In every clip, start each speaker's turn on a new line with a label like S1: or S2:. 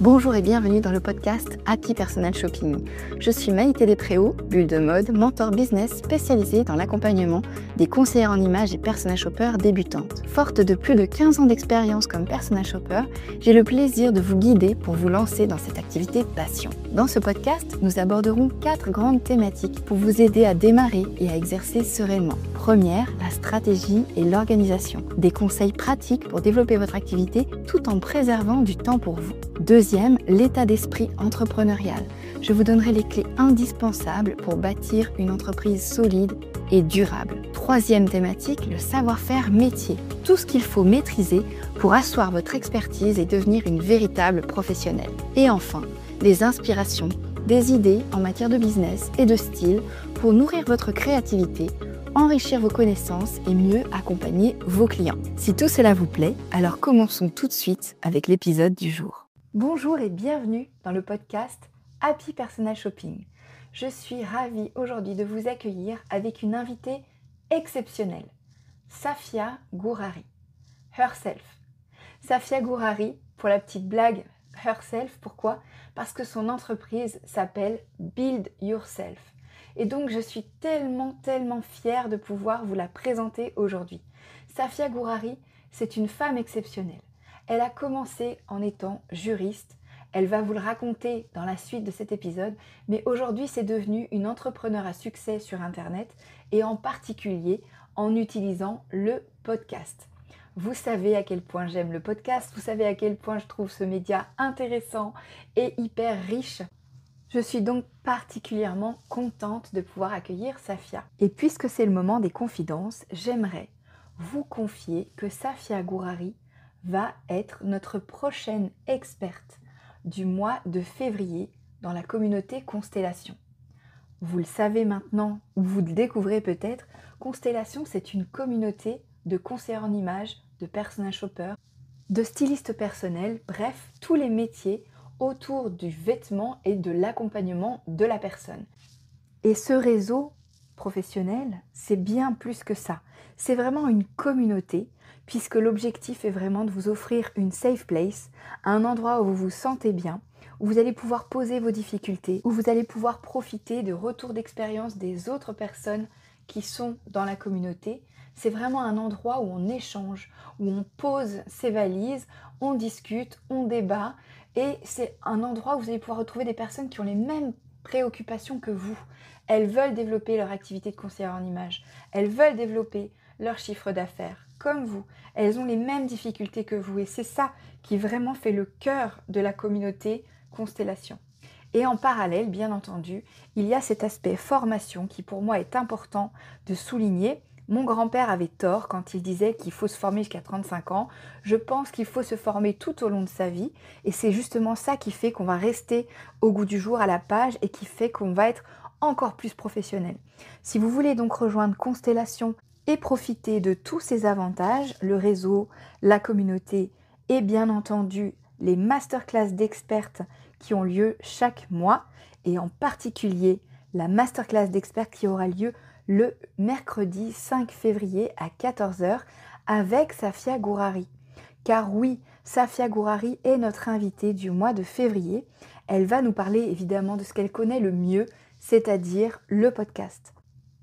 S1: Bonjour et bienvenue dans le podcast Happy Personal Shopping. Je suis Maïté Despréaux, bulle de mode, mentor business spécialisée dans l'accompagnement des conseillères en images et personal shoppers débutantes. Forte de plus de 15 ans d'expérience comme personal shopper, j'ai le plaisir de vous guider pour vous lancer dans cette activité passion. Dans ce podcast, nous aborderons 4 grandes thématiques pour vous aider à démarrer et à exercer sereinement. Première, la stratégie et l'organisation. Des conseils pratiques pour développer votre activité tout en préservant du temps pour vous. Deuxième, l'état d'esprit entrepreneurial. Je vous donnerai les clés indispensables pour bâtir une entreprise solide et durable. Troisième thématique, le savoir-faire métier. Tout ce qu'il faut maîtriser pour asseoir votre expertise et devenir une véritable professionnelle. Et enfin, des inspirations, des idées en matière de business et de style pour nourrir votre créativité, enrichir vos connaissances et mieux accompagner vos clients. Si tout cela vous plaît, alors commençons tout de suite avec l'épisode du jour. Bonjour et bienvenue dans le podcast Happy Personal Shopping. Je suis ravie aujourd'hui de vous accueillir avec une invitée exceptionnelle, Safia Gourari, Herself. Safia Gourari, pour la petite blague, Herself, pourquoi ? Parce que son entreprise s'appelle Build Yourself. Et donc je suis tellement fière de pouvoir vous la présenter aujourd'hui. Safia Gourari, c'est une femme exceptionnelle. Elle a commencé en étant juriste, elle va vous le raconter dans la suite de cet épisode, mais aujourd'hui c'est devenu une entrepreneure à succès sur Internet et en particulier en utilisant le podcast. Vous savez à quel point j'aime le podcast, vous savez à quel point je trouve ce média intéressant et hyper riche. Je suis donc particulièrement contente de pouvoir accueillir Safia. Et puisque c'est le moment des confidences, j'aimerais vous confier que Safia Gourari va être notre prochaine experte du mois de février dans la communauté Constellation. Vous le savez maintenant, ou vous le découvrez peut-être, Constellation, c'est une communauté de conseillers en images, de personal shoppers, de stylistes personnels, bref, tous les métiers autour du vêtement et de l'accompagnement de la personne. Et ce réseau professionnel, c'est bien plus que ça. C'est vraiment une communauté, puisque l'objectif est vraiment de vous offrir une safe place, un endroit où vous vous sentez bien, où vous allez pouvoir poser vos difficultés, où vous allez pouvoir profiter de retours d'expérience des autres personnes qui sont dans la communauté. C'est vraiment un endroit où on échange, où on pose ses valises, on discute, on débat, et c'est un endroit où vous allez pouvoir retrouver des personnes qui ont les mêmes préoccupations que vous. Elles veulent développer leur activité de conseillère en images, elles veulent développer leur chiffre d'affaires, comme vous. Elles ont les mêmes difficultés que vous, et c'est ça qui vraiment fait le cœur de la communauté Constellation. Et en parallèle, bien entendu, il y a cet aspect formation qui pour moi est important de souligner. Mon grand-père avait tort quand il disait qu'il faut se former jusqu'à 35 ans. Je pense qu'il faut se former tout au long de sa vie, et c'est justement ça qui fait qu'on va rester au goût du jour à la page et qui fait qu'on va être encore plus professionnel. Si vous voulez donc rejoindre Constellation et profiter de tous ces avantages, le réseau, la communauté et bien entendu les masterclass d'expertes qui ont lieu chaque mois, et en particulier la masterclass d'experts qui aura lieu le mercredi 5 février à 14h avec Safia Gourari. Car oui, Safia Gourari est notre invitée du mois de février. Elle va nous parler évidemment de ce qu'elle connaît le mieux, c'est-à-dire le podcast.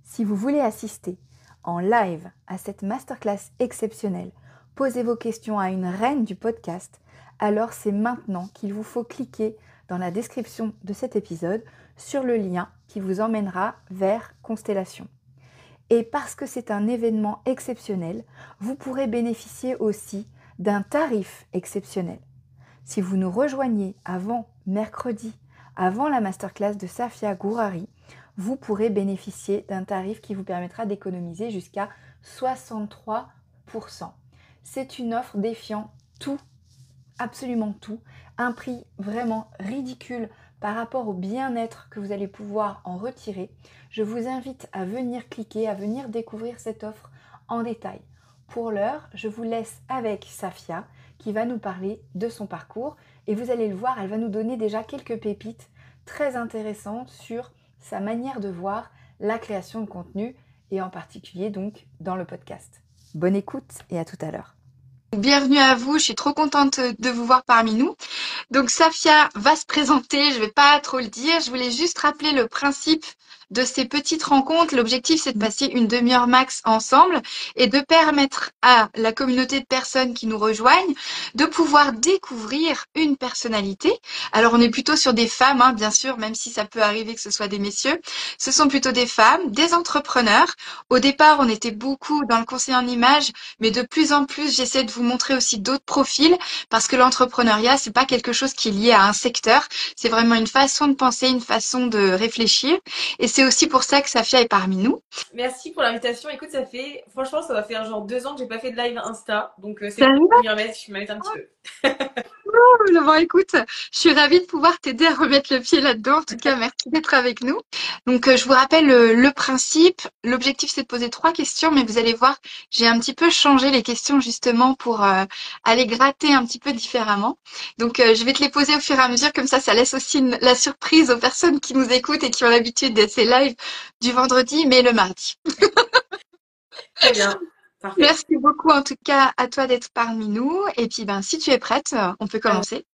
S1: Si vous voulez assister en live à cette masterclass exceptionnelle, posez vos questions à une reine du podcast, alors c'est maintenant qu'il vous faut cliquer dans la description de cet épisode sur le lien qui vous emmènera vers Constellation. Et parce que c'est un événement exceptionnel, vous pourrez bénéficier aussi d'un tarif exceptionnel. Si vous nous rejoignez avant mercredi, avant la masterclass de Safia Gourari, vous pourrez bénéficier d'un tarif qui vous permettra d'économiser jusqu'à 63%. C'est une offre défiant tout, absolument tout, un prix vraiment ridicule par rapport au bien-être que vous allez pouvoir en retirer. Je vous invite à venir cliquer, à venir découvrir cette offre en détail. Pour l'heure, je vous laisse avec Safia qui va nous parler de son parcours, et vous allez le voir, elle va nous donner déjà quelques pépites très intéressantes sur sa manière de voir la création de contenu, et en particulier donc dans le podcast. Bonne écoute et à tout à l'heure. Bienvenue à vous, je suis trop contente de vous voir parmi nous. Donc Safia va se présenter, je vais pas trop le dire, je voulais juste rappeler le principe de ces petites rencontres. L'objectif, c'est de passer une demi-heure max ensemble et de permettre à la communauté de personnes qui nous rejoignent de pouvoir découvrir une personnalité. Alors on est plutôt sur des femmes, hein, bien sûr, même si ça peut arriver que ce soit des messieurs. Ce sont plutôt des femmes, des entrepreneurs. Au départ, on était beaucoup dans le conseil en images, mais de plus en plus, j'essaie de vous montrer aussi d'autres profils parce que l'entrepreneuriat, c'est pas quelque chose qui est lié à un secteur. C'est vraiment une façon de penser, une façon de réfléchir. Et c'est aussi pour ça que Safia est parmi nous.
S2: Merci pour l'invitation. Écoute, franchement, ça va faire genre 2 ans que j'ai pas fait de live Insta. Donc, c'est cool
S1: Salut.
S2: de m'y remettre. Je m'y mets un petit peu.
S1: Bon, écoute, je suis ravie de pouvoir t'aider à remettre le pied là-dedans. En tout cas, merci d'être avec nous. Donc, je vous rappelle le principe. L'objectif, c'est de poser 3 questions, mais vous allez voir, j'ai un petit peu changé les questions justement pour aller gratter un petit peu différemment. Donc, je vais te les poser au fur et à mesure, comme ça laisse aussi la surprise aux personnes qui nous écoutent et qui ont l'habitude de ces lives du vendredi, mais le mardi.
S2: Très bien. Parfait.
S1: Merci beaucoup en tout cas à toi d'être parmi nous. Et puis, ben, si tu es prête, on peut commencer.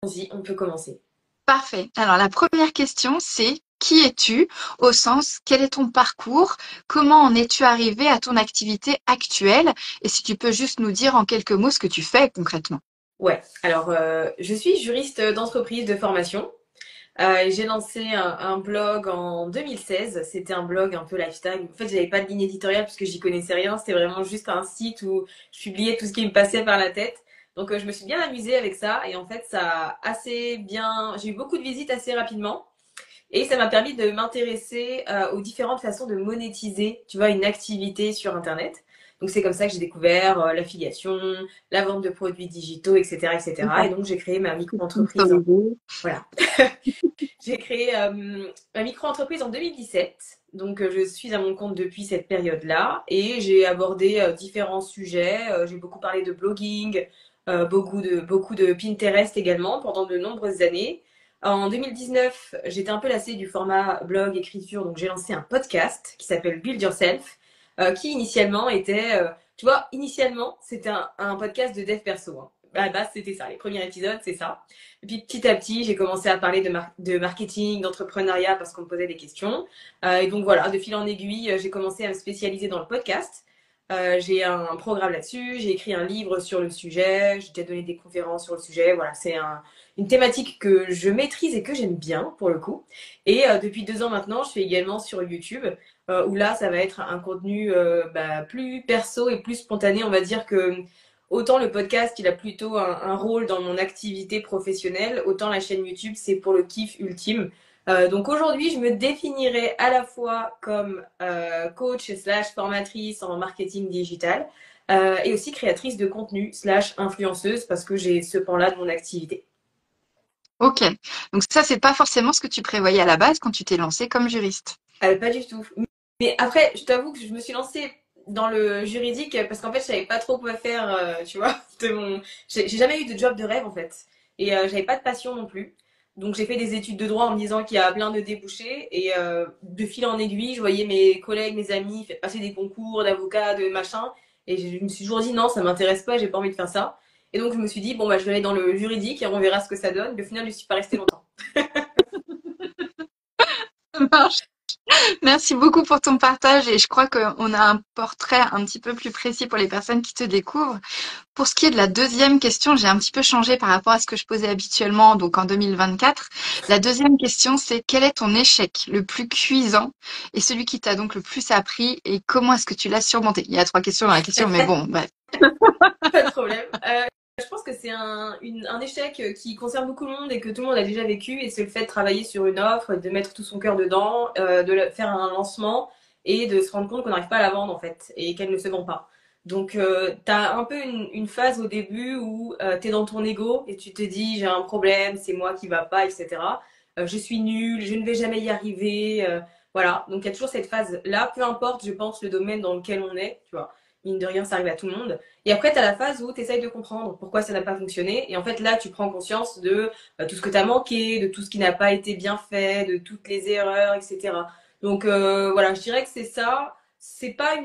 S2: Allons-y, on peut commencer.
S1: Parfait. Alors la première question, c'est qui es-tu au sens quel est ton parcours? Comment en es-tu arrivé à ton activité actuelle? Et si tu peux juste nous dire en quelques mots ce que tu fais concrètement.
S2: Ouais. Alors, je suis juriste d'entreprise de formation. J'ai lancé un blog en 2016. C'était un blog un peu lifestyle. En fait, j'avais pas de ligne éditoriale puisque j'y connaissais rien. C'était vraiment juste un site où je publiais tout ce qui me passait par la tête. Donc, je me suis bien amusée avec ça. Et en fait, ça a assez bien. J'ai eu beaucoup de visites assez rapidement. Et ça m'a permis de m'intéresser aux différentes façons de monétiser, tu vois, une activité sur Internet. Donc c'est comme ça que j'ai découvert l'affiliation, la vente de produits digitaux, etc., etc. Et cetera. Et donc j'ai créé ma micro-entreprise. Voilà. J'ai créé ma micro-entreprise en 2017. Donc je suis à mon compte depuis cette période-là et j'ai abordé différents sujets. J'ai beaucoup parlé de blogging, beaucoup de Pinterest également pendant de nombreuses années. En 2019, j'étais un peu lassée du format blog, écriture, donc j'ai lancé un podcast qui s'appelle Build Yourself, qui initialement était, tu vois, initialement c'était un podcast de dev perso. Hein. À la base, c'était ça. Les premiers épisodes, c'est ça. Et puis petit à petit, j'ai commencé à parler de marketing, d'entrepreneuriat parce qu'on me posait des questions. Et donc voilà, de fil en aiguille, j'ai commencé à me spécialiser dans le podcast. J'ai un programme là-dessus, j'ai écrit un livre sur le sujet, j'ai déjà donné des conférences sur le sujet. Voilà, une thématique que je maîtrise et que j'aime bien pour le coup. Et depuis 2 ans maintenant, je suis également sur YouTube, où là, ça va être un contenu plus perso et plus spontané. On va dire que autant le podcast, il a plutôt un rôle dans mon activité professionnelle, autant la chaîne YouTube, c'est pour le kiff ultime. Donc aujourd'hui, je me définirais à la fois comme coach slash formatrice en marketing digital et aussi créatrice de contenu slash influenceuse parce que j'ai ce pan-là de mon activité.
S1: Ok. Donc ça, c'est pas forcément ce que tu prévoyais à la base quand tu t'es lancée comme juriste.
S2: Pas du tout. Mais après, je t'avoue que je me suis lancée dans le juridique parce qu'en fait, je savais pas trop quoi faire, tu vois, J'ai jamais eu de job de rêve en fait. Et j'avais pas de passion non plus. Donc j'ai fait des études de droit en me disant qu'il y a plein de débouchés. Et de fil en aiguille, je voyais mes collègues, mes amis passer des concours d'avocat, de machin. Et je me suis toujours dit non, ça m'intéresse pas, j'ai pas envie de faire ça. Et donc je me suis dit, bon, bah, je vais aller dans le juridique et on verra ce que ça donne. Mais au final, je suis pas restée longtemps.
S1: Ça marche. Merci beaucoup pour ton partage et je crois qu'on a un portrait un petit peu plus précis pour les personnes qui te découvrent. Pour ce qui est de la deuxième question, j'ai un petit peu changé par rapport à ce que je posais habituellement, donc en 2024. La deuxième question, c'est quel est ton échec le plus cuisant et celui qui t'a donc le plus appris et comment est-ce que tu l'as surmonté? Il y a 3 questions dans la question, mais bon, bref.
S2: Pas de problème. Je pense que c'est un échec qui concerne beaucoup de monde et que tout le monde a déjà vécu, et c'est le fait de travailler sur une offre, de mettre tout son cœur dedans, faire un lancement et de se rendre compte qu'on n'arrive pas à la vendre en fait et qu'elle ne se vend pas. Donc tu as un peu une phase au début où tu es dans ton ego et tu te dis j'ai un problème, c'est moi qui va pas, etc. Je suis nulle, je ne vais jamais y arriver. Voilà, donc il y a toujours cette phase-là, peu importe, je pense, le domaine dans lequel on est, tu vois. Mine de rien, ça arrive à tout le monde. Et après, tu as la phase où tu essayes de comprendre pourquoi ça n'a pas fonctionné. Et en fait, là, tu prends conscience de tout ce que tu as manqué, de tout ce qui n'a pas été bien fait, de toutes les erreurs, etc. Donc voilà, je dirais que c'est ça. C'est pas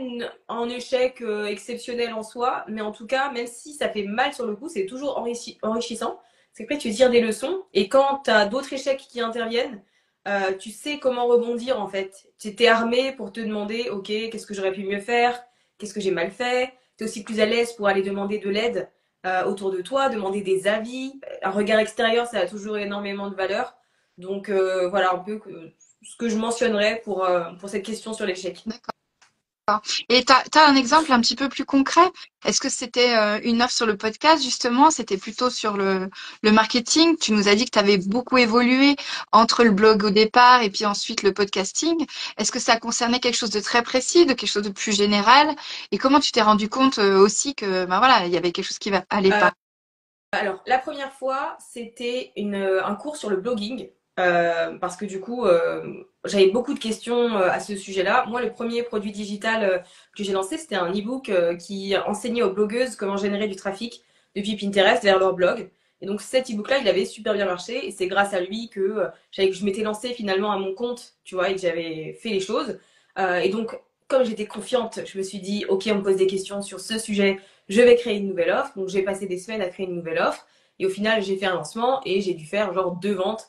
S2: un échec exceptionnel en soi, mais en tout cas, même si ça fait mal sur le coup, c'est toujours enrichissant c'est qu'après, tu tires des leçons et quand tu as d'autres échecs qui interviennent, tu sais comment rebondir en fait. Tu étais armé pour te demander, ok, qu'est-ce que j'aurais pu mieux faire? Qu'est-ce que j'ai mal fait? Tu es aussi plus à l'aise pour aller demander de l'aide autour de toi, demander des avis. Un regard extérieur, ça a toujours énormément de valeur. Donc voilà un peu ce que je mentionnerais pour cette question sur l'échec.
S1: Et t'as un exemple un petit peu plus concret? Est-ce que c'était une offre sur le podcast, justement? C'était plutôt sur le marketing? Tu nous as dit que tu avais beaucoup évolué entre le blog au départ et puis ensuite le podcasting. Est-ce que ça concernait quelque chose de très précis, de quelque chose de plus général? Et comment tu t'es rendu compte aussi que, ben voilà, il y avait quelque chose qui allait
S2: Euh,
S1: pas?
S2: Alors, la première fois, c'était un cours sur le blogging, parce que du coup, j'avais beaucoup de questions à ce sujet-là. Moi, le premier produit digital que j'ai lancé, c'était un e-book qui enseignait aux blogueuses comment générer du trafic depuis Pinterest vers leur blog. Et donc, cet e-book-là, il avait super bien marché, et c'est grâce à lui que, je m'étais lancée finalement à mon compte, tu vois, et que j'avais fait les choses. Et donc, comme j'étais confiante, je me suis dit, ok, on me pose des questions sur ce sujet, je vais créer une nouvelle offre. Donc j'ai passé des semaines à créer une nouvelle offre. Et au final, j'ai fait un lancement et j'ai dû faire genre 2 ventes.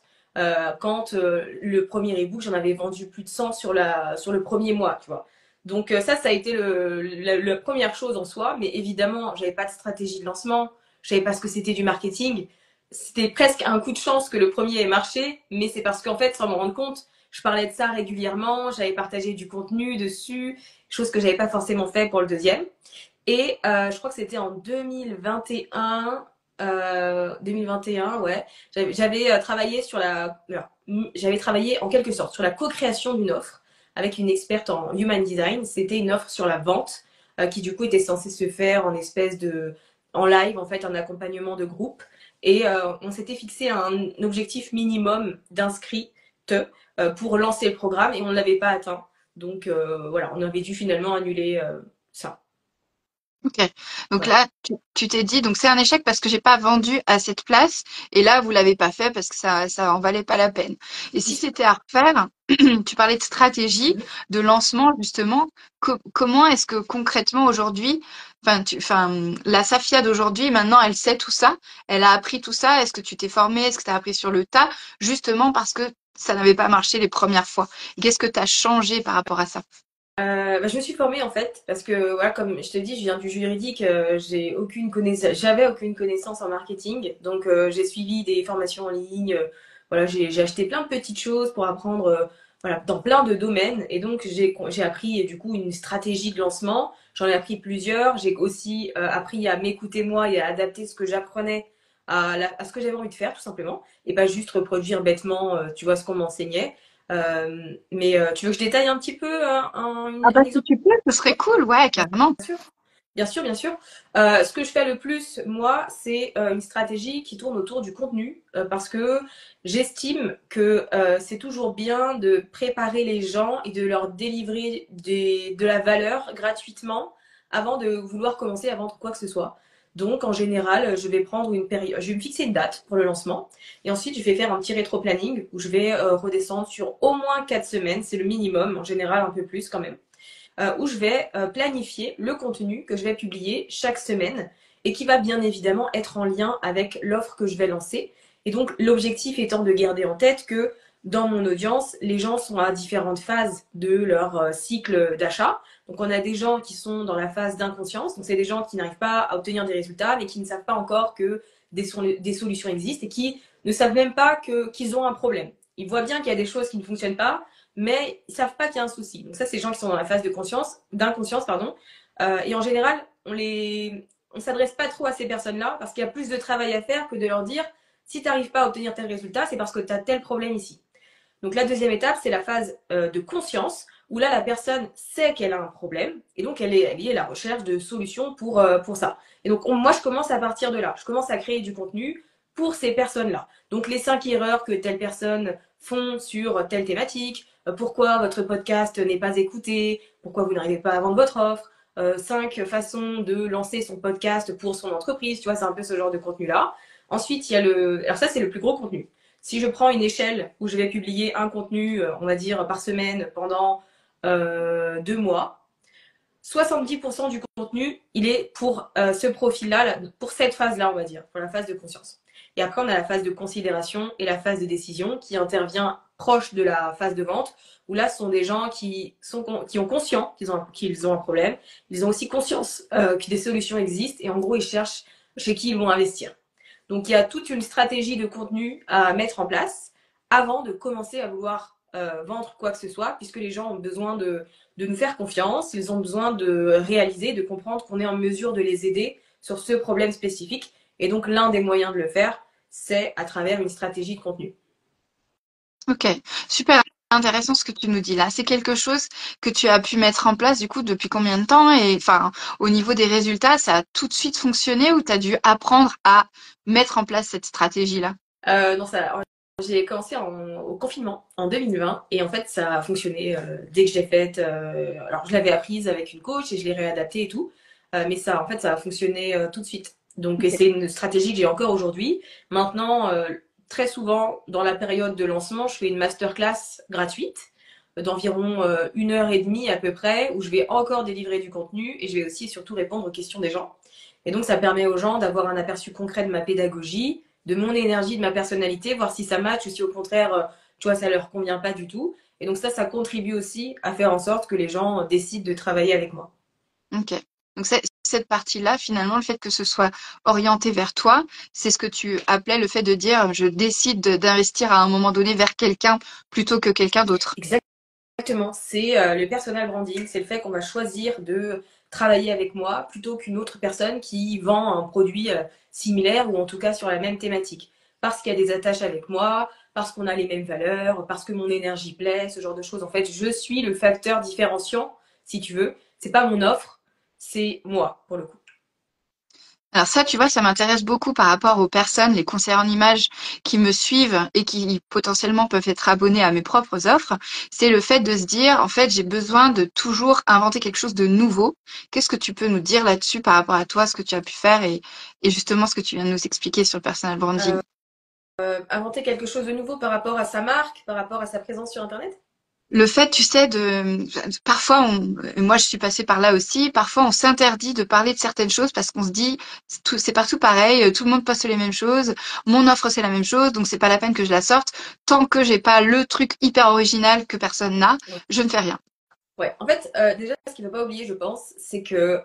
S2: Quand le premier ebook, j'en avais vendu plus de 100 sur le premier mois, tu vois. Donc ça a été la première chose en soi. Mais évidemment, j'avais pas de stratégie de lancement. Je savais pas ce que c'était du marketing. C'était presque un coup de chance que le premier ait marché. Mais c'est parce qu'en fait, sans m'en rendre compte, je parlais de ça régulièrement. J'avais partagé du contenu dessus, chose que j'avais pas forcément fait pour le deuxième. Et je crois que c'était en 2021, 2021, ouais. J'avais travaillé j'avais travaillé en quelque sorte sur la co-création d'une offre avec une experte en human design. C'était une offre sur la vente qui du coup était censée se faire en live, en fait, un accompagnement de groupe. Et on s'était fixé un objectif minimum d'inscrits pour lancer le programme et on ne l'avait pas atteint. Donc voilà, on avait dû finalement annuler ça.
S1: Ok. Donc
S2: Voilà.
S1: là, tu t'es dit, donc c'est un échec parce que j'ai pas vendu à cette place. Et là, vous l'avez pas fait parce que ça en valait pas la peine. Et si c'était à refaire, tu parlais de stratégie, de lancement, justement. Comment est-ce que concrètement aujourd'hui, la Safia d'aujourd'hui, maintenant, elle sait tout ça. Elle a appris tout ça. Est-ce que tu t'es formée? Est-ce que tu as appris sur le tas? Justement parce que ça n'avait pas marché les premières fois. Qu'est-ce que tu as changé par rapport à ça?
S2: Je me suis formée en fait parce que voilà, comme je te dis, je viens du juridique, j'avais aucune connaissance en marketing, donc j'ai suivi des formations en ligne, voilà, j'ai acheté plein de petites choses pour apprendre, voilà, dans plein de domaines, et donc j'ai appris du coup une stratégie de lancement. J'en ai appris plusieurs. J'ai aussi appris à m'écouter moi et à adapter ce que j'apprenais à ce que j'avais envie de faire tout simplement, et pas juste reproduire bêtement, tu vois, ce qu'on m'enseignait. Mais tu veux que je détaille un petit peu
S1: Ah bah
S2: un
S1: si
S2: exemple?
S1: tu peux, ce serait cool, ouais, carrément.
S2: Bien sûr, bien sûr, bien sûr. Ce que je fais le plus, moi, c'est une stratégie qui tourne autour du contenu, parce que j'estime que c'est toujours bien de préparer les gens et de leur délivrer de la valeur gratuitement avant de vouloir commencer à vendre quoi que ce soit. Donc, en général, je vais prendre une période, je vais me fixer une date pour le lancement, et ensuite je vais faire un petit rétro-planning où je vais redescendre sur au moins 4 semaines, c'est le minimum, en général un peu plus quand même, où je vais planifier le contenu que je vais publier chaque semaine et qui va bien évidemment être en lien avec l'offre que je vais lancer. Et donc l'objectif étant de garder en tête que dans mon audience, les gens sont à différentes phases de leur cycle d'achat. Donc on a des gens qui sont dans la phase d'inconscience, donc c'est des gens qui n'arrivent pas à obtenir des résultats, mais qui ne savent pas encore que des solutions existent et qui ne savent même pas qu'ils ont un problème. Ils voient bien qu'il y a des choses qui ne fonctionnent pas, mais ils savent pas qu'il y a un souci. Donc ça, c'est les gens qui sont dans la phase de d'inconscience, pardon. Et en général, on s'adresse pas trop à ces personnes-là parce qu'il y a plus de travail à faire que de leur dire si tu n'arrives pas à obtenir tel résultat, c'est parce que tu as tel problème ici. Donc la deuxième étape, c'est la phase de conscience où là, la personne sait qu'elle a un problème et donc elle est à la recherche de solutions pour ça. Et donc moi, je commence à partir de là. Je commence à créer du contenu pour ces personnes-là. Donc les 5 erreurs que telle personne font sur telle thématique, pourquoi votre podcast n'est pas écouté, pourquoi vous n'arrivez pas à vendre votre offre, 5 façons de lancer son podcast pour son entreprise, tu vois, c'est un peu ce genre de contenu-là. Ensuite, il y a alors ça, c'est le plus gros contenu. Si je prends une échelle où je vais publier un contenu, on va dire, par semaine pendant 2 mois, 70% du contenu, il est pour ce profil-là, pour cette phase-là, on va dire, pour la phase de conscience. Et après, on a la phase de considération et la phase de décision qui intervient proche de la phase de vente, où là, ce sont des gens qui ont conscience qu'ils ont un problème. Ils ont aussi conscience que des solutions existent et en gros, ils cherchent chez qui ils vont investir. Donc, il y a toute une stratégie de contenu à mettre en place avant de commencer à vouloir vendre quoi que ce soit, puisque les gens ont besoin de nous faire confiance, ils ont besoin de réaliser, de comprendre qu'on est en mesure de les aider sur ce problème spécifique. Et donc, l'un des moyens de le faire, c'est à travers une stratégie de contenu.
S1: Ok, super intéressant ce que tu nous dis là. C'est quelque chose que tu as pu mettre en place du coup depuis combien de temps? Et enfin, au niveau des résultats, ça a tout de suite fonctionné ou tu as dû apprendre à mettre en place cette stratégie-là?
S2: Non, j'ai commencé au confinement en 2020 et en fait ça a fonctionné dès que j'ai fait. Alors je l'avais apprise avec une coach et je l'ai réadaptée et tout, mais ça en fait ça a fonctionné tout de suite. Donc
S1: Ok.
S2: c'est une stratégie que j'ai encore aujourd'hui. Maintenant, très souvent dans la période de lancement, je fais une masterclass gratuite d'environ 1 heure et demie à peu près où je vais encore délivrer du contenu et je vais aussi surtout répondre aux questions des gens. Et donc ça permet aux gens d'avoir un aperçu concret de ma pédagogie, de mon énergie, de ma personnalité, voir si ça match ou si au contraire, tu vois, ça leur convient pas du tout. Et donc ça contribue aussi à faire en sorte que les gens décident de travailler avec moi.
S1: Ok. Donc cette partie-là, finalement, le fait que ce soit orienté vers toi, c'est ce que tu appelais le fait de dire je décide d'investir à un moment donné vers quelqu'un plutôt que quelqu'un d'autre.
S2: Exactement, c'est le personal branding, c'est le fait qu'on va choisir de travailler avec moi plutôt qu'une autre personne qui vend un produit similaire ou en tout cas sur la même thématique. Parce qu'il y a des attaches avec moi, parce qu'on a les mêmes valeurs, parce que mon énergie plaît, ce genre de choses. En fait, je suis le facteur différenciant, si tu veux. C'est pas mon offre, c'est moi, pour le coup.
S1: Alors ça, tu vois, ça m'intéresse beaucoup par rapport aux personnes, les conseillers en images qui me suivent et qui potentiellement peuvent être abonnés à mes propres offres. C'est le fait de se dire, en fait, j'ai besoin de toujours inventer quelque chose de nouveau. Qu'est-ce que tu peux nous dire là-dessus par rapport à toi, ce que tu as pu faire et justement ce que tu viens de nous expliquer sur le personal branding?
S2: Inventer quelque chose de nouveau par rapport à sa marque, par rapport à sa présence sur Internet?
S1: Le fait, tu sais, parfois, moi je suis passée par là aussi, parfois on s'interdit de parler de certaines choses parce qu'on se dit, c'est partout pareil, tout le monde poste les mêmes choses, mon offre c'est la même chose, donc c'est pas la peine que je la sorte. Tant que j'ai pas le truc hyper original que personne n'a, je ne fais rien.
S2: Ouais, en fait, déjà, ce qu'il ne faut pas oublier, je pense, c'est que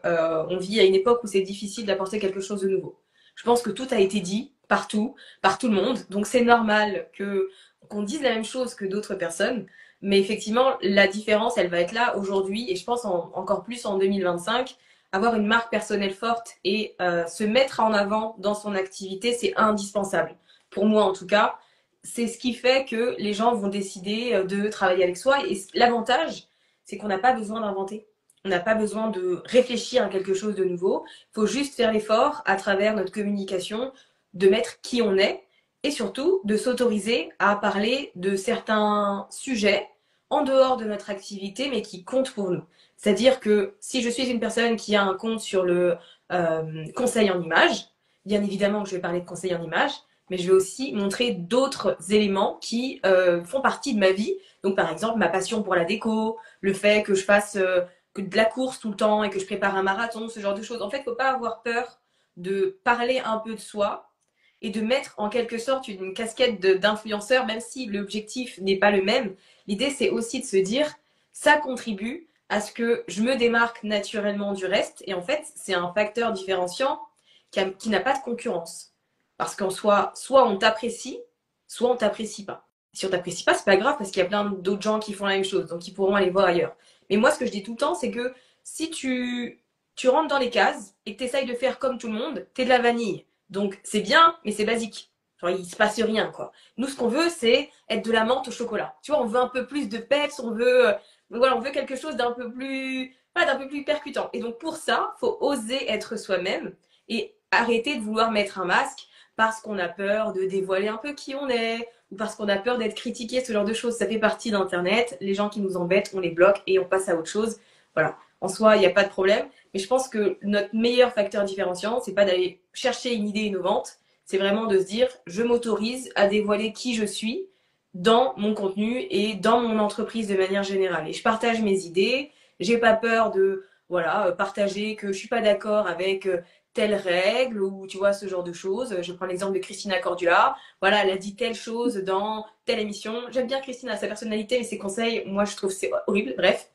S2: on vit à une époque où c'est difficile d'apporter quelque chose de nouveau. Je pense que tout a été dit partout, par tout le monde, donc c'est normal que qu'on dise la même chose que d'autres personnes, mais effectivement, la différence, elle va être là aujourd'hui, et je pense encore plus en 2025, avoir une marque personnelle forte et se mettre en avant dans son activité, c'est indispensable. Pour moi, en tout cas, c'est ce qui fait que les gens vont décider de travailler avec soi, et l'avantage c'est qu'on n'a pas besoin d'inventer. On n'a pas besoin de réfléchir à quelque chose de nouveau. Il faut juste faire l'effort à travers notre communication de mettre qui on est et surtout de s'autoriser à parler de certains sujets en dehors de notre activité mais qui comptent pour nous. C'est-à-dire que si je suis une personne qui a un compte sur le conseil en images, bien évidemment que je vais parler de conseil en images, mais je vais aussi montrer d'autres éléments qui font partie de ma vie. Donc par exemple ma passion pour la déco, le fait que je fasse que de la course tout le temps et que je prépare un marathon, ce genre de choses. En fait, il ne faut pas avoir peur de parler un peu de soi et de mettre en quelque sorte une casquette d'influenceur, même si l'objectif n'est pas le même. L'idée, c'est aussi de se dire, ça contribue à ce que je me démarque naturellement du reste. Et en fait, c'est un facteur différenciant qui n'a pas de concurrence. Parce qu'en soi, soit on t'apprécie, soit on t'apprécie pas. Si on t'apprécie pas, c'est pas grave parce qu'il y a plein d'autres gens qui font la même chose, donc ils pourront aller voir ailleurs. Mais moi, ce que je dis tout le temps, c'est que si tu rentres dans les cases et que tu essayes de faire comme tout le monde, t'es de la vanille. Donc c'est bien, mais c'est basique. Genre, il se passe rien, quoi. Nous, ce qu'on veut, c'est être de la menthe au chocolat. Tu vois, on veut un peu plus de peps, voilà, on veut quelque chose d'un peu plus, voilà, d'un peu plus percutant. Et donc, pour ça, faut oser être soi-même et arrêter de vouloir mettre un masque parce qu'on a peur de dévoiler un peu qui on est, ou parce qu'on a peur d'être critiqué, ce genre de choses. Ça fait partie d'Internet. Les gens qui nous embêtent, on les bloque et on passe à autre chose. Voilà. En soi, il n'y a pas de problème. Mais je pense que notre meilleur facteur différenciant, c'est pas d'aller chercher une idée innovante. C'est vraiment de se dire, je m'autorise à dévoiler qui je suis dans mon contenu et dans mon entreprise de manière générale. Et je partage mes idées. J'ai pas peur de, voilà, partager que je suis pas d'accord avec telle règle ou tu vois, ce genre de choses. Je prends l'exemple de Christina Cordula. Voilà, elle a dit telle chose dans telle émission. J'aime bien Christina, sa personnalité, mais ses conseils, moi, je trouve c'est horrible. Bref.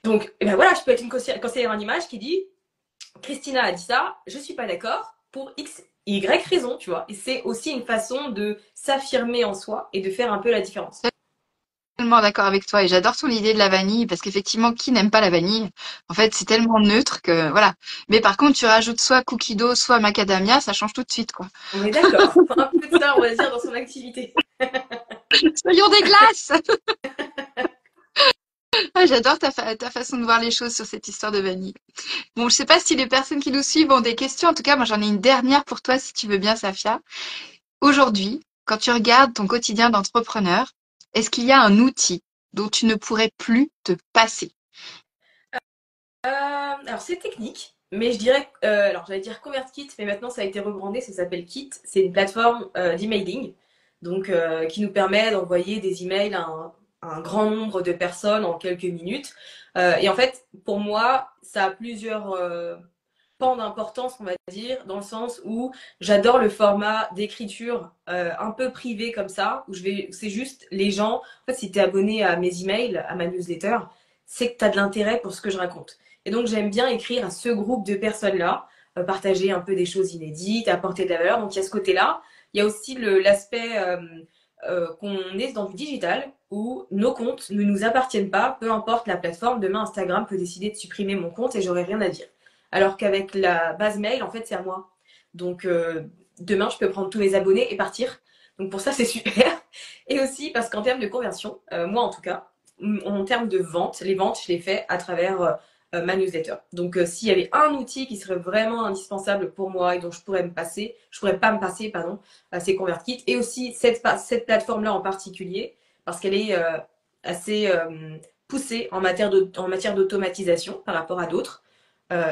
S2: Donc, eh ben voilà, je peux être une conseillère en image qui dit Christina a dit ça, je suis pas d'accord pour X, Y raison, tu vois. Et c'est aussi une façon de s'affirmer en soi et de faire un peu la différence.
S1: Tellement d'accord avec toi et j'adore ton idée de la vanille parce qu'effectivement, qui n'aime pas la vanille? En fait, c'est tellement neutre que voilà. Mais par contre, tu rajoutes soit cookie dough, soit macadamia, ça change tout de suite, quoi.
S2: On est d'accord. Un peu de ça, on va dire, dans son activité.
S1: Soyons des glaces! Ah, j'adore ta façon de voir les choses sur cette histoire de vanille. Bon, je sais pas si les personnes qui nous suivent ont des questions. En tout cas, moi, j'en ai une dernière pour toi, si tu veux bien, Safia. Aujourd'hui, quand tu regardes ton quotidien d'entrepreneur, est-ce qu'il y a un outil dont tu ne pourrais plus te passer?
S2: Alors c'est technique, mais je dirais, alors j'allais dire ConvertKit, mais maintenant ça a été rebrandé, ça s'appelle Kit. C'est une plateforme d'emailing, donc qui nous permet d'envoyer des emails à un grand nombre de personnes en quelques minutes. Et en fait, pour moi, ça a plusieurs pans d'importance, on va dire, dans le sens où j'adore le format d'écriture un peu privé comme ça, où c'est juste les gens. En fait, si tu es abonné à mes emails, à ma newsletter, c'est que tu as de l'intérêt pour ce que je raconte. Et donc, j'aime bien écrire à ce groupe de personnes-là, partager un peu des choses inédites, apporter de la valeur. Donc, il y a ce côté-là. Il y a aussi l'aspect qu'on est dans du digital, où nos comptes ne nous appartiennent pas, peu importe la plateforme. Demain, Instagram peut décider de supprimer mon compte et j'aurai rien à dire. Alors qu'avec la base mail, en fait, c'est à moi. Donc, demain, je peux prendre tous mes abonnés et partir. Donc, pour ça, c'est super. Et aussi parce qu'en termes de conversion, moi en tout cas, en termes de vente, les ventes, je les fais à travers ma newsletter. Donc, s'il y avait un outil qui serait vraiment indispensable pour moi et dont je pourrais pas me passer, pardon, c'est ConvertKit. Et aussi cette plateforme-là en particulier, parce qu'elle est assez poussée en matière d'automatisation par rapport à d'autres.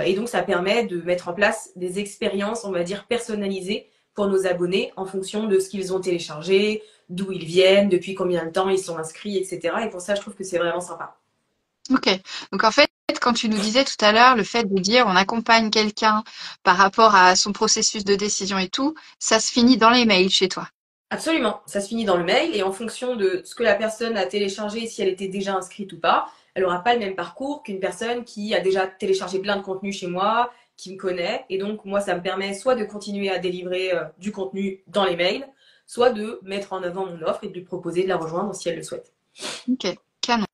S2: Et donc, ça permet de mettre en place des expériences, on va dire, personnalisées pour nos abonnés en fonction de ce qu'ils ont téléchargé, d'où ils viennent, depuis combien de temps ils sont inscrits, etc. Et pour ça, je trouve que c'est vraiment sympa.
S1: Ok. Donc en fait, quand tu nous disais tout à l'heure, le fait de dire on accompagne quelqu'un par rapport à son processus de décision et tout, ça se finit dans les mails chez toi.
S2: Absolument. Ça se finit dans le mail et en fonction de ce que la personne a téléchargé, si elle était déjà inscrite ou pas, elle n'aura pas le même parcours qu'une personne qui a déjà téléchargé plein de contenu chez moi, qui me connaît. Et donc, moi, ça me permet soit de continuer à délivrer du contenu dans les mails, soit de mettre en avant mon offre et de lui proposer de la rejoindre si elle le souhaite.
S1: Ok, canon.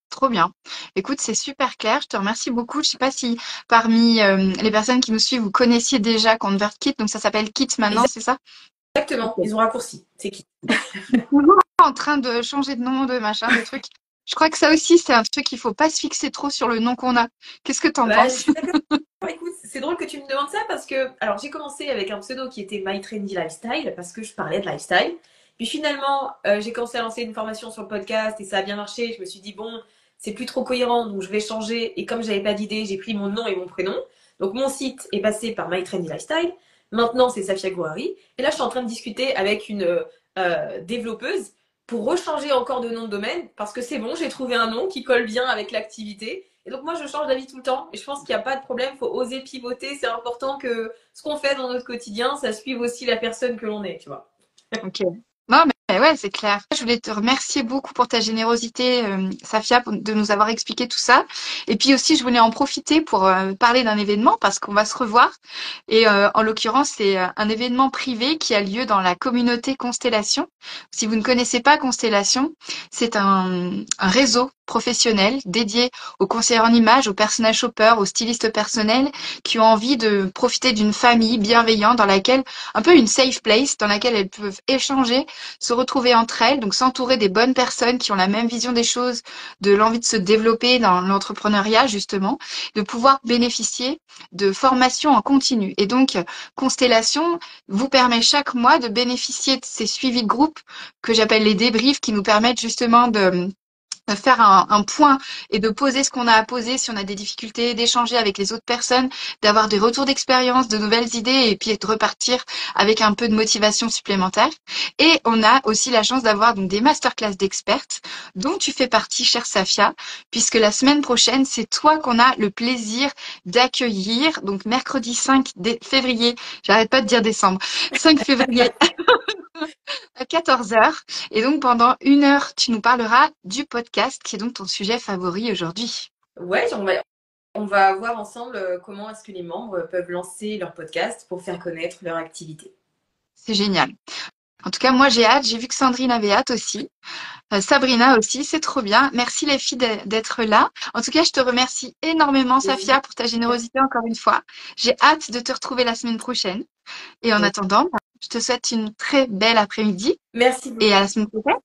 S1: Trop bien. Écoute, c'est super clair. Je te remercie beaucoup. Je sais pas si parmi les personnes qui nous suivent, vous connaissiez déjà ConvertKit. Donc ça s'appelle Kit maintenant, c'est ça?
S2: Exactement. Ils ont raccourci. C'est qui?
S1: Toujours en train de changer de nom, de machin, de trucs. Je crois que ça aussi, c'est un truc qu'il faut pas se fixer trop sur le nom qu'on a. Qu'est-ce que t'en
S2: Bah, je
S1: penses?
S2: suis d'accord. Écoute, c'est drôle que tu me demandes ça parce que, alors, j'ai commencé avec un pseudo qui était My Trendy Lifestyle parce que je parlais de lifestyle. Puis finalement, j'ai commencé à lancer une formation sur le podcast et ça a bien marché. Je me suis dit, bon, c'est plus trop cohérent, donc je vais changer. Et comme j'avais pas d'idée, j'ai pris mon nom et mon prénom. Donc mon site est passé par My Trendy Lifestyle. Maintenant, c'est Safia Gouari. Et là, je suis en train de discuter avec une développeuse pour rechanger encore de nom de domaine parce que c'est bon, j'ai trouvé un nom qui colle bien avec l'activité. Et donc moi, je change d'avis tout le temps. Et je pense qu'il n'y a pas de problème. Il faut oser pivoter. C'est important que ce qu'on fait dans notre quotidien, ça suive aussi la personne que l'on est, tu vois.
S1: Ok. Non, mais ouais, c'est clair. Je voulais te remercier beaucoup pour ta générosité, Safia, de nous avoir expliqué tout ça. Et puis aussi, je voulais en profiter pour parler d'un événement parce qu'on va se revoir. Et en l'occurrence, c'est un événement privé qui a lieu dans la communauté Constellation. Si vous ne connaissez pas Constellation, c'est un réseau professionnel dédié aux conseillers en images, aux personal shoppers, aux stylistes personnels qui ont envie de profiter d'une famille bienveillante dans laquelle, un peu une safe place, dans laquelle elles peuvent échanger, se retrouver entre elles, donc s'entourer des bonnes personnes qui ont la même vision des choses, de l'envie de se développer dans l'entrepreneuriat justement, de pouvoir bénéficier de formations en continu. Et donc, Constellation vous permet chaque mois de bénéficier de ces suivis de groupe que j'appelle les débriefs qui nous permettent justement faire un point et de poser ce qu'on a à poser, si on a des difficultés, d'échanger avec les autres personnes, d'avoir des retours d'expérience, de nouvelles idées et puis de repartir avec un peu de motivation supplémentaire. Et on a aussi la chance d'avoir donc des masterclass d'expertes dont tu fais partie, chère Safia, puisque la semaine prochaine, c'est toi qu'on a le plaisir d'accueillir, donc mercredi 5 février, j'arrête pas de dire décembre, 5 février à 14 heures. Et donc, pendant 1 heure, tu nous parleras du podcast, qui est donc ton sujet favori aujourd'hui.
S2: Ouais, on va voir ensemble comment est-ce que les membres peuvent lancer leur podcast pour faire connaître leur activité.
S1: C'est génial. En tout cas, moi, j'ai hâte. J'ai vu que Sandrine avait hâte aussi. Sabrina aussi, c'est trop bien. Merci les filles d'être là. En tout cas, je te remercie énormément, Safia, pour ta générosité encore une fois. J'ai hâte de te retrouver la semaine prochaine. Et en attendant, je te souhaite une très belle après-midi.
S2: Merci beaucoup.
S1: Et à la semaine prochaine.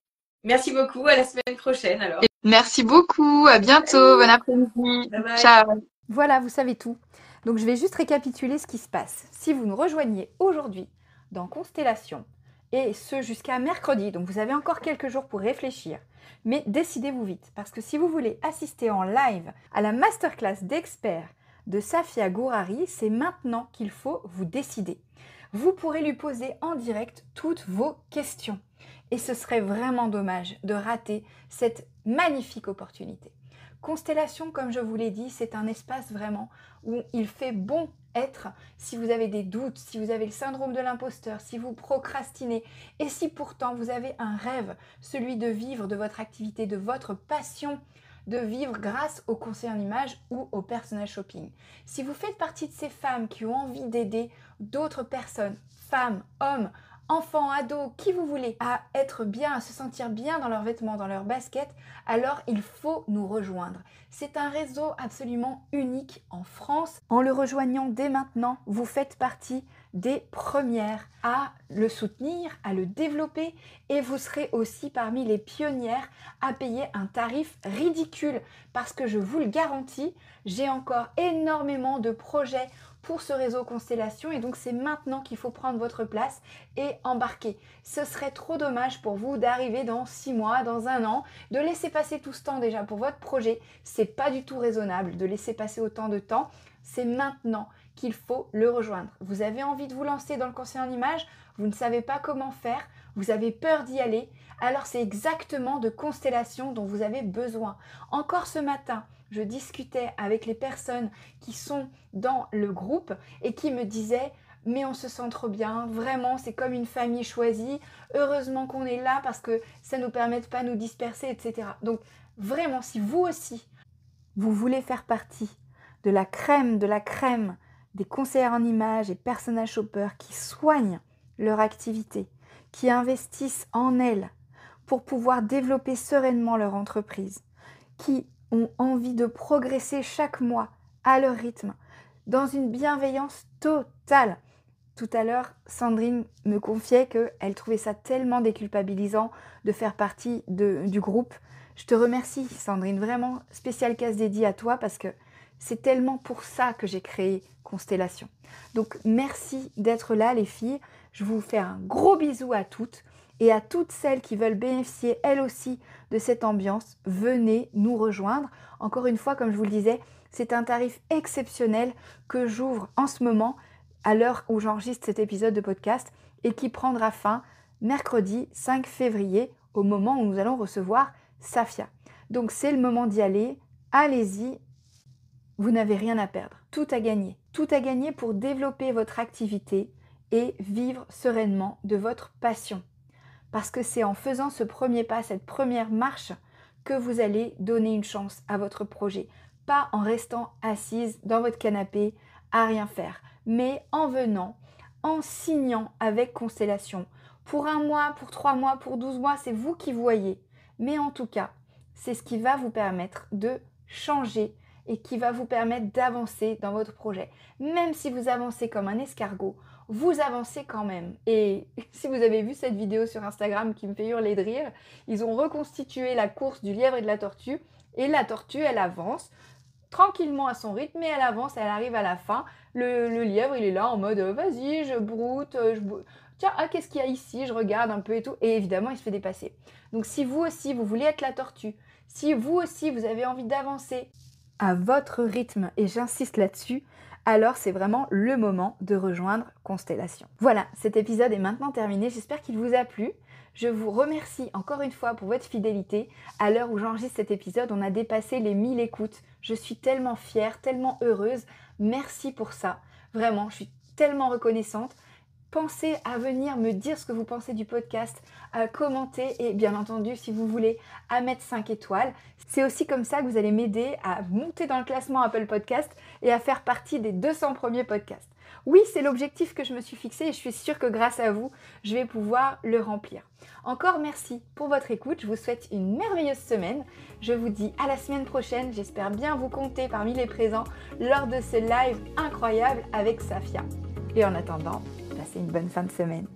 S2: Merci beaucoup. À la semaine prochaine alors.
S1: Et merci beaucoup. À bientôt. Bon après-midi.
S2: Bye bye.
S1: Ciao.
S3: Voilà, vous savez tout. Donc je vais juste récapituler ce qui se passe. Si vous nous rejoignez aujourd'hui dans Constellation, et ce jusqu'à mercredi, donc vous avez encore quelques jours pour réfléchir, mais décidez-vous vite, parce que si vous voulez assister en live à la masterclass d'experts de Safia Gourari, c'est maintenant qu'il faut vous décider. Vous pourrez lui poser en direct toutes vos questions. Et ce serait vraiment dommage de rater cette magnifique opportunité. Constellation, comme je vous l'ai dit, c'est un espace vraiment où il fait bon être si vous avez des doutes, si vous avez le syndrome de l'imposteur, si vous procrastinez et si pourtant vous avez un rêve, celui de vivre de votre activité, de votre passion, de vivre grâce au conseil en images ou au personal shopping. Si vous faites partie de ces femmes qui ont envie d'aider d'autres personnes, femmes, hommes, enfants, ados, qui vous voulez, à être bien, à se sentir bien dans leurs vêtements, dans leurs baskets, alors il faut nous rejoindre. C'est un réseau absolument unique en France. En le rejoignant dès maintenant, vous faites partie des premières à le soutenir, à le développer et vous serez aussi parmi les pionnières à payer un tarif ridicule parce que je vous le garantis, j'ai encore énormément de projets pour ce réseau Constellation et donc c'est maintenant qu'il faut prendre votre place et embarquer. Ce serait trop dommage pour vous d'arriver dans 6 mois, dans 1 an, de laisser passer tout ce temps déjà pour votre projet. C'est pas du tout raisonnable de laisser passer autant de temps. C'est maintenant qu'il faut le rejoindre. Vous avez envie de vous lancer dans le conseil en images, vous ne savez pas comment faire, vous avez peur d'y aller, alors c'est exactement de Constellation dont vous avez besoin. Encore ce matin, je discutais avec les personnes qui sont dans le groupe et qui me disaient « mais on se sent trop bien, vraiment c'est comme une famille choisie, heureusement qu'on est là parce que ça ne nous permet de pas nous disperser, etc. » Donc vraiment, si vous aussi, vous voulez faire partie de la crème des conseillères en images et personal shoppers qui soignent leur activité, qui investissent en elles pour pouvoir développer sereinement leur entreprise, qui ont envie de progresser chaque mois à leur rythme, dans une bienveillance totale. Tout à l'heure, Sandrine me confiait qu'elle trouvait ça tellement déculpabilisant de faire partie du groupe. Je te remercie, Sandrine, vraiment spécial case dédié à toi parce que c'est tellement pour ça que j'ai créé Constellation. Donc merci d'être là les filles. Je vous fais un gros bisou à toutes. Et à toutes celles qui veulent bénéficier elles aussi de cette ambiance, venez nous rejoindre. Encore une fois, comme je vous le disais, c'est un tarif exceptionnel que j'ouvre en ce moment à l'heure où j'enregistre cet épisode de podcast et qui prendra fin mercredi 5 février au moment où nous allons recevoir Safia. Donc c'est le moment d'y aller, allez-y, vous n'avez rien à perdre, tout à gagner. Tout à gagner pour développer votre activité et vivre sereinement de votre passion. Parce que c'est en faisant ce premier pas, cette première marche, que vous allez donner une chance à votre projet. Pas en restant assise dans votre canapé à rien faire, mais en venant, en signant avec Constellation. Pour 1 mois, pour 3 mois, pour 12 mois, c'est vous qui voyez. Mais en tout cas, c'est ce qui va vous permettre de changer et qui va vous permettre d'avancer dans votre projet. Même si vous avancez comme un escargot, vous avancez quand même. Et si vous avez vu cette vidéo sur Instagram qui me fait hurler de rire, ils ont reconstitué la course du lièvre et de la tortue. Et la tortue, elle avance tranquillement à son rythme, mais elle avance, elle arrive à la fin. Le lièvre, il est là en mode « vas-y, je broute, tiens, qu'est-ce qu'il y a ici? Je regarde un peu et tout. Et évidemment, il se fait dépasser. Donc si vous aussi, vous voulez être la tortue, si vous aussi, vous avez envie d'avancer à votre rythme, et j'insiste là-dessus, alors c'est vraiment le moment de rejoindre Constellation. Voilà, cet épisode est maintenant terminé. J'espère qu'il vous a plu. Je vous remercie encore une fois pour votre fidélité. À l'heure où j'enregistre cet épisode, on a dépassé les 1000 écoutes. Je suis tellement fière, tellement heureuse. Merci pour ça. Vraiment, je suis tellement reconnaissante. Pensez à venir me dire ce que vous pensez du podcast, à commenter et bien entendu, si vous voulez, à mettre 5 étoiles. C'est aussi comme ça que vous allez m'aider à monter dans le classement Apple Podcast et à faire partie des 200 premiers podcasts. Oui, c'est l'objectif que je me suis fixé et je suis sûre que grâce à vous, je vais pouvoir le remplir. Encore merci pour votre écoute. Je vous souhaite une merveilleuse semaine. Je vous dis à la semaine prochaine. J'espère bien vous compter parmi les présents lors de ce live incroyable avec Safia. Et en attendant, passez une bonne fin de semaine.